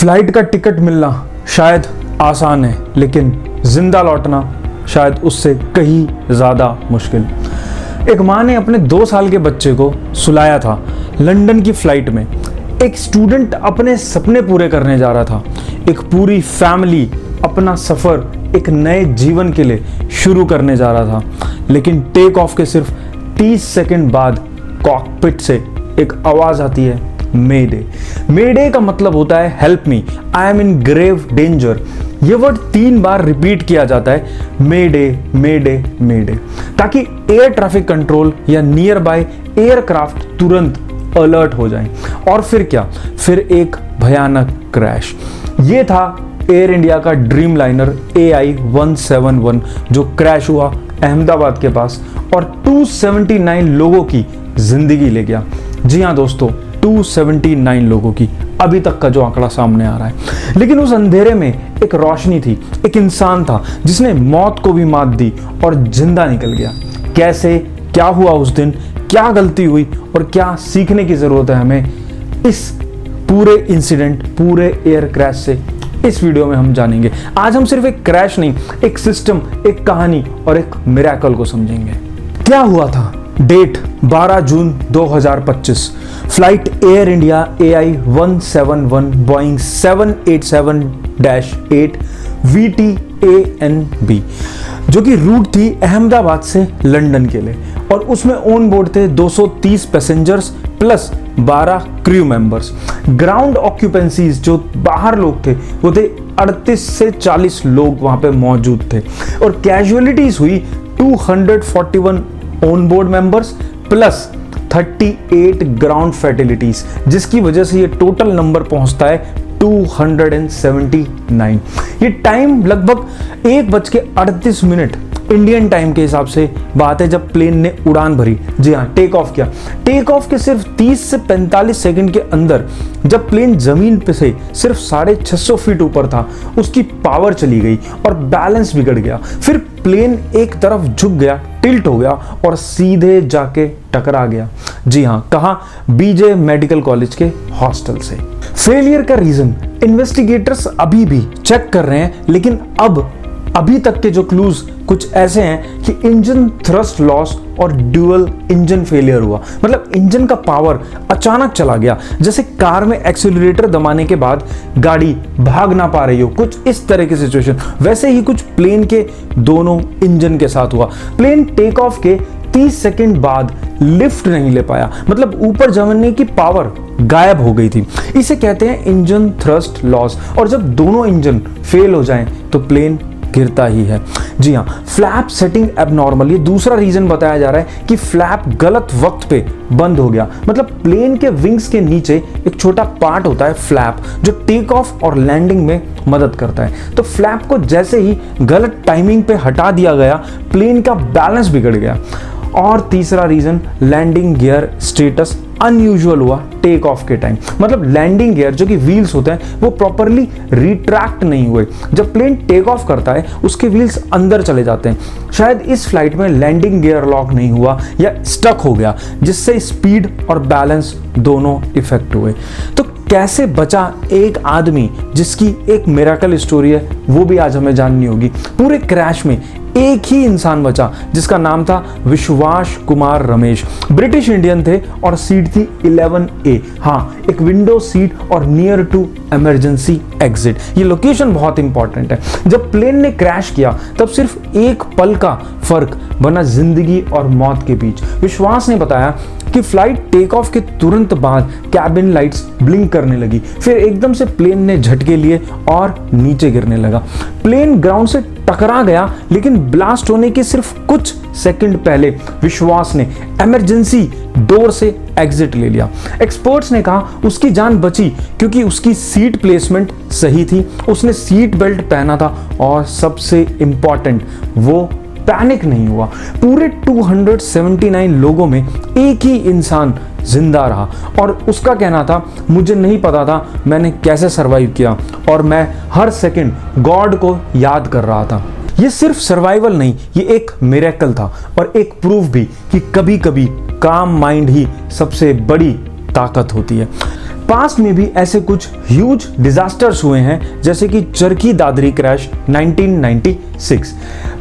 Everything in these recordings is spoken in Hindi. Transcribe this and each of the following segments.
फ्लाइट का टिकट मिलना शायद आसान है, लेकिन जिंदा लौटना शायद उससे कहीं ज़्यादा मुश्किल। एक माँ ने अपने 2 साल के बच्चे को सुलाया था लंदन की फ्लाइट में। एक स्टूडेंट अपने सपने पूरे करने जा रहा था। एक पूरी फैमिली अपना सफ़र एक नए जीवन के लिए शुरू करने जा रहा था। लेकिन टेक ऑफ के सिर्फ 30 सेकंड बाद कॉकपिट से एक आवाज़ आती है, मे डे। मे डे का मतलब होता है help me, I am in grave danger. ये वर्ड 3 बार रिपीट किया जाता है, mayday mayday mayday, ताकि एयर ट्रैफिक कंट्रोल या नियर बाय एयरक्राफ्ट तुरंत अलर्ट हो जाएं। और फिर क्या, फिर एक भयानक क्रैश। ये था एयर इंडिया का ड्रीम लाइनर AI-171 जो क्रैश हुआ अहमदाबाद के पास और 279 लोगों की जिंदगी ले गया। जी हाँ दोस्तों, 279 लोगों की अभी तक का जो आंकड़ा सामने आ रहा है। लेकिन उस अंधेरे में एक रोशनी थी, एक इंसान था जिसने मौत को भी मात दी और जिंदा निकल गया। कैसे, क्या हुआ उस दिन, क्या गलती हुई और क्या सीखने की जरूरत है हमें इस पूरे इंसिडेंट, पूरे एयर क्रैश से, इस वीडियो में हम जानेंगे। आज हम सिर्फ एक क्रैश नहीं, एक सिस्टम, एक कहानी और एक मिरेकल को समझेंगे। क्या हुआ था? डेट 12 जून 2025। Flight air India AI-171 Boeing 787-8 VTANB, जो कि रूट थी अहमदाबाद से लंदन के लिए, और उसमें ऑन बोर्ड थे 230 passengers plus 12 crew members. Ground occupancies जो बाहर लोग थे वो थे 38 से 40 लोग वहां पे मौजूद थे, और कैजुअलिटीज हुई 241 on board members plus 38 ground fatalities, जिसकी वजह से ये टोटल नंबर पहुंचता है 279। ये टाइम लगभग 1:38 इंडियन टाइम के हिसाब से बात है जब प्लेन ने उड़ान भरी। जी हाँ, टेक ऑफ किया। टेक ऑफ के सिर्फ 30 से 45 सेकंड के अंदर जब प्लेन जमीन पे से सिर्फ 650 फीट ऊपर था, उसकी पावर चली गई और बैलेंस बिगड़ गया। फिर प्लेन एक तरफ झुक गया, टिल्ट हो गया और सीधे जाके टकरा गया। जी हाँ, कहाँ? बीजे मेडिकल कॉलेज के हॉस्टल से। फेलियर का रीजन इन्वेस्टिगेटर्स अभी भी चेक कर रहे हैं, लेकिन अभी तक के जो क्लूज कुछ ऐसे हैं कि इंजन थ्रस्ट लॉस और ड्यूअल इंजन फेलियर हुआ। मतलब इंजन का पावर अचानक चला गया, जैसे कार में एक्सीलरेटर दबाने के बाद गाड़ी भाग ना पा रही हो, कुछ इस तरह की सिचुएशन। वैसे ही कुछ प्लेन के दोनों इंजन के साथ हुआ। प्लेन टेक ऑफ के 30 सेकंड बाद लिफ्ट नहीं ले पाया, मतलब ऊपर जाने की पावर गायब हो गई थी। इसे कहते हैं इंजन थ्रस्ट लॉस। और जब दोनों इंजन फेल हो जाएं तो प्लेन गिरता ही है। जी हाँ, फ्लैप सेटिंग एबनॉर्मल, ये दूसरा रीजन बताया जा रहा है कि फ्लैप गलत वक्त पे बंद हो गया। मतलब प्लेन के विंग्स के नीचे एक छोटा पार्ट होता है फ्लैप, जो टेक ऑफ और लैंडिंग में मदद करता है। तो फ्लैप को जैसे ही गलत टाइमिंग पे हटा दिया गया, प्लेन का बैलेंस बिगड़ गया। और तीसरा reason, landing gear status unusual हुआ टेक ऑफ के टाइम। मतलब लैंडिंग गियर जो कि व्हील्स होते हैं वो प्रॉपरली रिट्रैक्ट नहीं हुए। जब प्लेन टेक ऑफ करता है उसके व्हील्स अंदर चले जाते हैं। शायद इस फ्लाइट में लैंडिंग गियर लॉक नहीं हुआ या स्टक हो गया, जिससे स्पीड और बैलेंस दोनों इफेक्ट हुए। तो कैसे बचा एक आदमी, जिसकी एक मिरेकल स्टोरी है, वो भी आज हमें जाननी होगी। पूरे क्रैश में एक ही इंसान बचा, जिसका नाम था विश्वास कुमार रमेश। ब्रिटिश इंडियन थे और सीट थी 11A। हाँ, एक विंडो सीट और नियर टू इमरजेंसी एग्जिट। ये लोकेशन बहुत इंपॉर्टेंट है। जब प्लेन ने क्रैश किया तब सिर्फ एक पल का फर्क बना जिंदगी और मौत के बीच। विश्वास ने बताया कि फ्लाइट टेक ऑफ के तुरंत बाद कैबिन लाइट्स ब्लिंक करने लगी, फिर एकदम से प्लेन ने झटके लिए और नीचे गिरने लगा। प्लेन ग्राउंड से टकरा गया, लेकिन ब्लास्ट होने के सिर्फ कुछ सेकंड पहले विश्वास ने इमरजेंसी डोर से एग्जिट ले लिया। एक्सपर्ट्स ने कहा उसकी जान बची क्योंकि उसकी सीट प्लेसमेंट सही थी, उसने सीट बेल्ट पहना था और सबसे इंपॉर्टेंट, वो पैनिक नहीं हुआ। पूरे 279 लोगों में एक ही इंसान जिंदा रहा और उसका कहना था, मुझे नहीं पता था मैंने कैसे सरवाइव किया और मैं हर सेकंड गॉड को याद कर रहा था। ये सिर्फ सर्वाइवल नहीं, ये एक मिरेकल था और एक प्रूफ भी कि कभी कभी काम माइंड ही सबसे बड़ी ताकत होती है। पास्ट में भी ऐसे कुछ ह्यूज डिजास्टर्स हुए हैं, जैसे कि Charkhi Dadri crash 1996।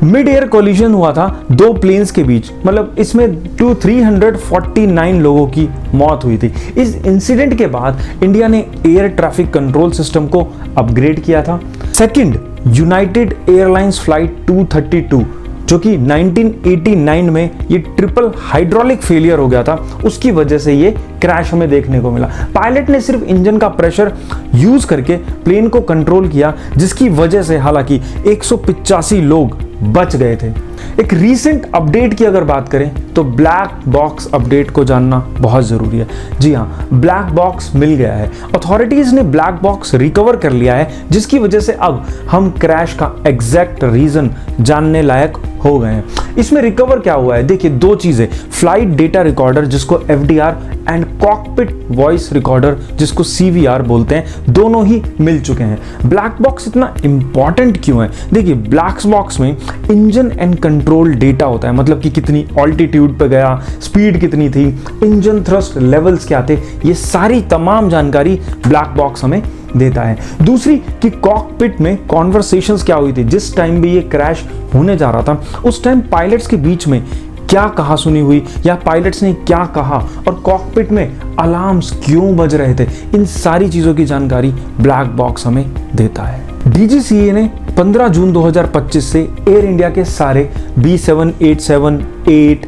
Mid air collision हुआ था दो प्लेन्स के बीच, मतलब इसमें 349 लोगों की मौत हुई थी। इस इंसिडेंट के बाद इंडिया ने एयर ट्रैफिक कंट्रोल सिस्टम को अपग्रेड किया था। सेकंड, यूनाइटेड एयरलाइंस फ्लाइट 232 जो कि 1989 में ये ट्रिपल हाइड्रोलिक फेलियर हो गया था, उसकी वजह से ये क्रैश हमें देखने को मिला। पायलट ने सिर्फ इंजन का प्रेशर यूज करके प्लेन को कंट्रोल किया, जिसकी वजह से हालांकि 185 लोग बच गए थे। एक रीसेंट अपडेट की अगर बात करें तो ब्लैक बॉक्स अपडेट को जानना बहुत जरूरी है। जी हाँ, ब्लैक बॉक्स मिल गया है। अथॉरिटीज ने ब्लैक बॉक्स रिकवर कर लिया है, जिसकी वजह से अब हम क्रैश का एग्जैक्ट रीजन जानने लायक हो गए हैं। इसमें रिकवर क्या हुआ है, देखिए दो चीजें, फ्लाइट डेटा रिकॉर्डर जिसको FDR and cockpit voice recorder जिसको CVR बोलते हैं, दोनों ही मिल चुके हैं। ब्लैक बॉक्स इतना इंपॉर्टेंट क्यों है? देखिए ब्लैक बॉक्स में इंजन एंड कंट्रोल डेटा होता है, मतलब कि कितनी ऑल्टीट्यूड पे गया, स्पीड कितनी थी, इंजन थ्रस्ट लेवल्स क्या थे, ये सारी तमाम जानकारी ब्लैक बॉक्स हमें देता है। दूसरी कि कॉकपिट में कॉन्वर्सेशंस क्या हुई थी, जिस टाइम भी ये क्रैश होने जा रहा था उस टाइम पायलट्स के बीच में क्या कहा सुनी हुई या पायलट्स ने क्या कहा और कॉकपिट में अलार्म्स क्यों बज रहे थे, इन सारी चीजों की जानकारी ब्लैक बॉक्स हमें देता है। DGCA ने 15 जून 2025 से एयर इंडिया के सारे B787, 8,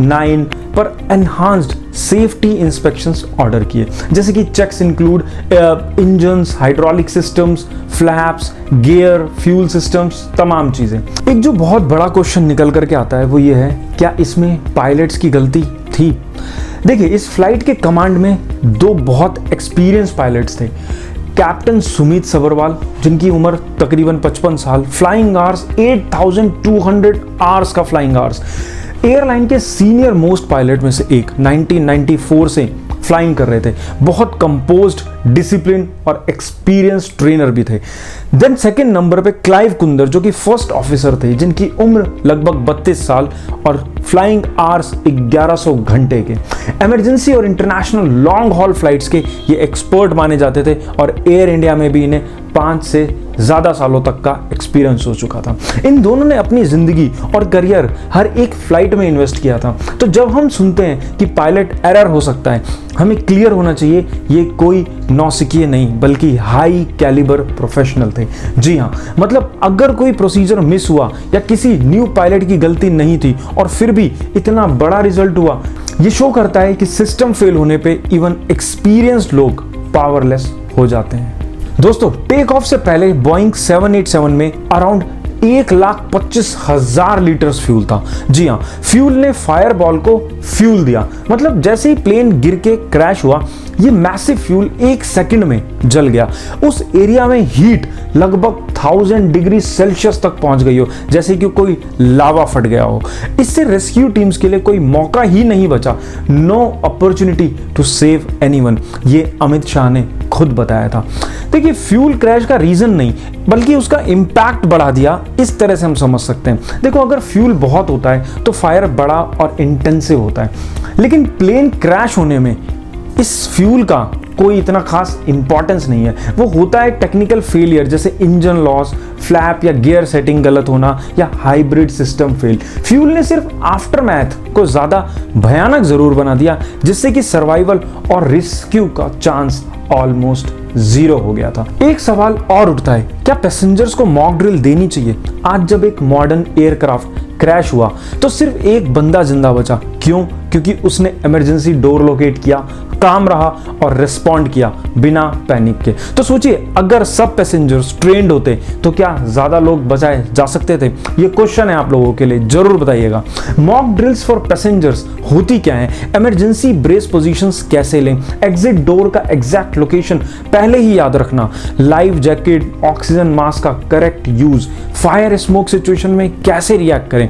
9 पर एनहांस्ड सेफ्टी इंस्पेक्शंस ऑर्डर किए, जैसे कि checks include engines, hydraulic systems, flaps, gear, fuel systems, तमाम चीजें। एक जो बहुत बड़ा क्वेश्चन निकल करके आता है वो ये है, क्या इसमें पायलट्स की गलती थी? देखिए इस फ्लाइट के कमांड में दो बहुत एक्सपीरियंस पायलट्स थे। कैप्टन सुमित सबरवाल जिनकी उम्र तकरीबन 55 साल, फ्लाइंग आवर्स 8200 आवर्स का फ्लाइंग आवर्स, एयरलाइन के सीनियर मोस्ट पायलट में से एक, 1994 से फ्लाइंग कर रहे थे, बहुत कंपोज्ड, डिसिप्लिन और एक्सपीरियंस ट्रेनर भी थे। देन सेकंड नंबर पे क्लाइव कुंदर जो कि फर्स्ट ऑफिसर थे, जिनकी उम्र लगभग 32 साल और फ्लाइंग आवर्स 1100 घंटे के। इमरजेंसी और इंटरनेशनल लॉन्ग हॉल फ्लाइट्स के ये एक्सपर्ट माने जाते थे और एयर इंडिया में भी इन्हें 5 से ज़्यादा सालों तक का एक्सपीरियंस हो चुका था। इन दोनों ने अपनी ज़िंदगी और करियर हर एक फ्लाइट में इन्वेस्ट किया था। तो जब हम सुनते हैं कि पायलट एरर हो सकता है, हमें क्लियर होना चाहिए ये कोई नौसिखिए नहीं बल्कि हाई कैलिबर प्रोफेशनल थे। जी हाँ, मतलब अगर कोई प्रोसीजर मिस हुआ या किसी न्यू पायलट की गलती नहीं थी और फिर भी इतना बड़ा रिजल्ट हुआ, ये शो करता है कि सिस्टम फेल होने पे इवन एक्सपीरियंस्ड लोग पावरलेस हो जाते हैं। दोस्तों टेक ऑफ से पहले बोइंग 787 में अराउंड 1,25,000 लीटर्स फ्यूल था। जी हाँ, फ्यूल ने फायरबॉल को फ्यूल दिया, मतलब जैसे ही प्लेन गिर के क्रैश हुआ ये मैसिव फ्यूल 1 सेकंड में जल गया। उस एरिया में हीट लगभग 1000 डिग्री सेल्सियस तक पहुंच गई हो, जैसे कि कोई लावा फट गया हो। इससे रेस्क्यू टीम्स के लिए कोई मौका ही नहीं बचा। No opportunity to save anyone, ये अमित शाह ने खुद बताया था। देखिए फ्यूल क्रैश का रीजन नहीं बल्कि उसका इंपैक्ट बढ़ा दिया, इस तरह से हम समझ सकते हैं। देखो अगर फ्यूल बहुत होता है तो फायर बड़ा और इंटेंसिव होता है, लेकिन प्लेन क्रैश होने में इस फ्यूल का कोई इतना खास इंपॉर्टेंस नहीं है। वो होता है टेक्निकल फेलियर, जैसे इंजन लॉस, फ्लैप या गियर सेटिंग गलत होना या हाइब्रिड सिस्टम फेल। फ्यूल ने सिर्फ आफ्टरमैथ को ज्यादा भयानक जरूर बना दिया, जिससे कि सर्वाइवल और रेस्क्यू का चांस ऑलमोस्ट 0 हो गया था। एक सवाल और उठता है, क्या पैसेंजर्स को मॉक ड्रिल देनी चाहिए? आज जब एक मॉडर्न एयरक्राफ्ट क्रैश हुआ तो सिर्फ एक बंदा जिंदा बचा, क्यों? क्योंकि उसने इमरजेंसी डोर लोकेट किया, काम रहा और रिस्पॉन्ड किया बिना पैनिक के। तो सोचिए अगर सब पैसेंजर्स ट्रेंड होते तो क्या ज्यादा लोग बचाए जा सकते थे? ये क्वेश्चन है आप लोगों के लिए, जरूर बताइएगा। मॉक ड्रिल्स फॉर पैसेंजर्स होती क्या है, इमरजेंसी ब्रेस पोजीशंस कैसे लें, एग्जिट डोर का एग्जैक्ट लोकेशन पहले ही याद रखना, लाइफ जैकेट, ऑक्सीजन मास्क का correct use, fire smoke situation में कैसे रिएक्ट करें,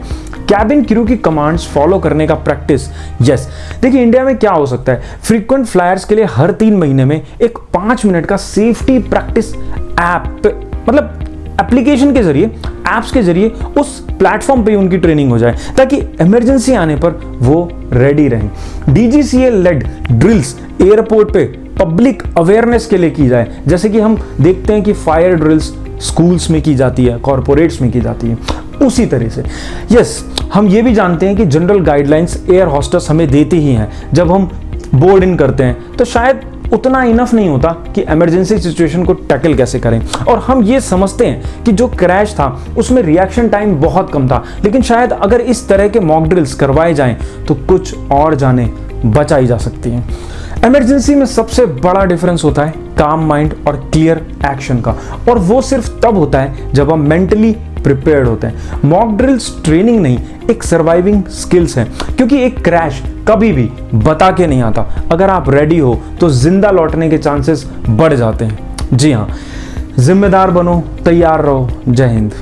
कैबिन क्रू की कमांड्स फॉलो करने का प्रैक्टिस। यस, देखिए इंडिया में क्या हो सकता है, फ्रीक्वेंट फ्लायर्स के लिए हर 3 महीने में एक 5 मिनट का सेफ्टी प्रैक्टिस ऐप, मतलब एप्लीकेशन के जरिए, ऐप्स के जरिए उस प्लेटफॉर्म पे उनकी ट्रेनिंग हो जाए ताकि इमरजेंसी आने पर वो रेडी रहें। DGCA लेड ड्रिल्स एयरपोर्ट पे पब्लिक अवेयरनेस के लिए की जाए, जैसे कि हम देखते हैं कि फायर ड्रिल्स स्कूल्स में की जाती है, कॉरपोरेट्स में की जाती है, उसी तरह से। यस, हम ये भी जानते हैं कि जनरल गाइडलाइंस एयर होस्टेस हमें देती ही हैं जब हम बोर्ड इन करते हैं, तो शायद उतना इनफ नहीं होता कि इमरजेंसी सिचुएशन को टैकल कैसे करें। और हम ये समझते हैं कि जो क्रैश था उसमें रिएक्शन टाइम बहुत कम था, लेकिन शायद अगर इस तरह के मॉक ड्रिल्स करवाए जाएं तो कुछ और जानें बचाई जा सकती हैं। इमरजेंसी में सबसे बड़ा डिफरेंस होता है काम माइंड और क्लियर एक्शन का, और वो सिर्फ तब होता है जब हम मेंटली प्रिपेयर्ड होते हैं। मॉक ड्रिल्स ट्रेनिंग नहीं, एक सर्वाइविंग स्किल्स है, क्योंकि एक क्रैश कभी भी बता के नहीं आता। अगर आप रेडी हो तो जिंदा लौटने के चांसेस बढ़ जाते हैं। जी हाँ, जिम्मेदार बनो, तैयार रहो। जय हिंद।